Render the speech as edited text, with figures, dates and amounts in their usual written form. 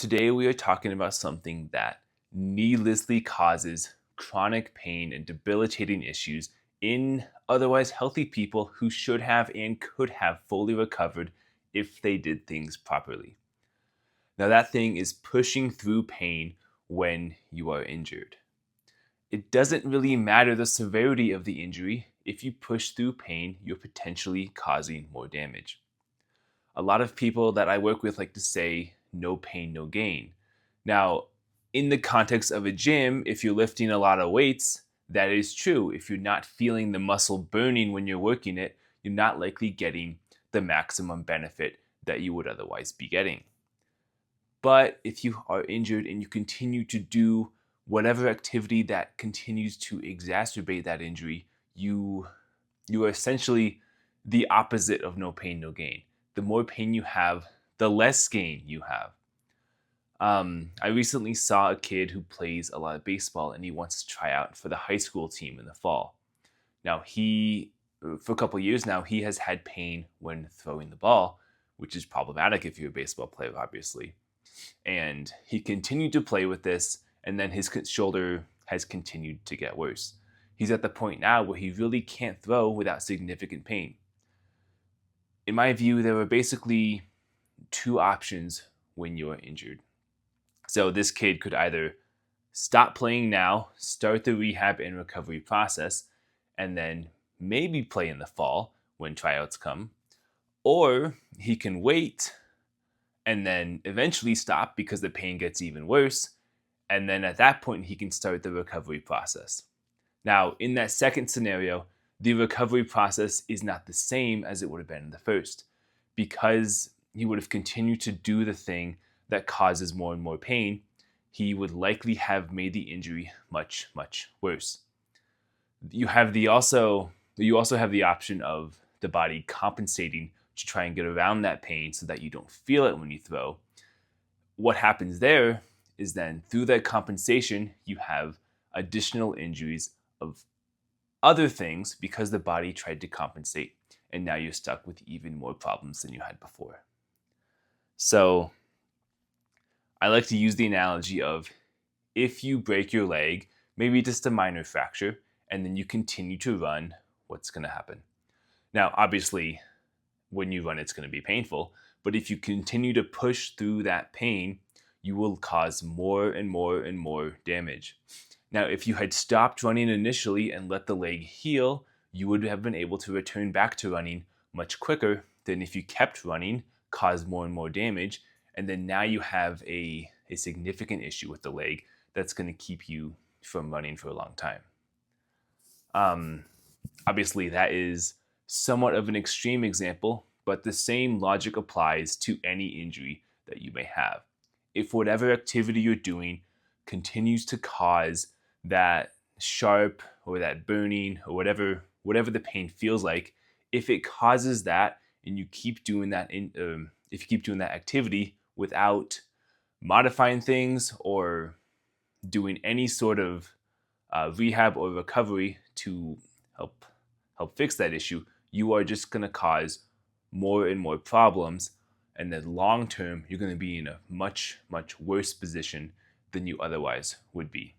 Today we are talking about something that needlessly causes chronic pain and debilitating issues in otherwise healthy people who should have and could have fully recovered if they did things properly. Now, that thing is pushing through pain when you are injured. It doesn't really matter the severity of the injury. If you push through pain, you're potentially causing more damage. A lot of people that I work with like to say, no pain, no gain. Now, in the context of a gym, if you're lifting a lot of weights, that is true. If you're not feeling the muscle burning when you're working it, you're not likely getting the maximum benefit that you would otherwise be getting. But if you are injured and you continue to do whatever activity that continues to exacerbate that injury, you are essentially the opposite of no pain, no gain. The more pain you have, the less gain you have. I recently saw a kid who plays a lot of baseball and he wants to try out for the high school team in the fall. Now, for a couple of years now, he has had pain when throwing the ball, which is problematic if you're a baseball player, obviously. And he continued to play with this, and then his shoulder has continued to get worse. He's at the point now where he really can't throw without significant pain. In my view, there are basically two options when you're injured. So this kid could either stop playing now, start the rehab and recovery process, and then maybe play in the fall when tryouts come, or he can wait and then eventually stop because the pain gets even worse, and then at that point he can start the recovery process. Now, in that second scenario, the recovery process is not the same as it would have been in the first, because he would have continued to do the thing that causes more and more pain. He would likely have made the injury much, much worse. You also have the option of the body compensating to try and get around that pain so that you don't feel it when you throw. What happens there is then through that compensation, you have additional injuries of other things because the body tried to compensate, and now you're stuck with even more problems than you had before. So I like to use the analogy of if you break your leg, maybe just a minor fracture, and then you continue to run, what's going to happen? Now, obviously, when you run, it's going to be painful, but if you continue to push through that pain, you will cause more and more and more damage. Now, if you had stopped running initially and let the leg heal, you would have been able to return back to running much quicker than if you kept running, caused more and more damage, and then now you have a significant issue with the leg that's going to keep you from running for a long time. Obviously, that is somewhat of an extreme example, but the same logic applies to any injury that you may have. If whatever activity you're doing continues to cause that sharp or that burning or whatever the pain feels like, if it causes that and you keep doing that if you keep doing that activity without modifying things or doing any sort of rehab or recovery to help fix that issue, you are just going to cause more and more problems, and then long term you're going to be in a much, much worse position than you otherwise would be.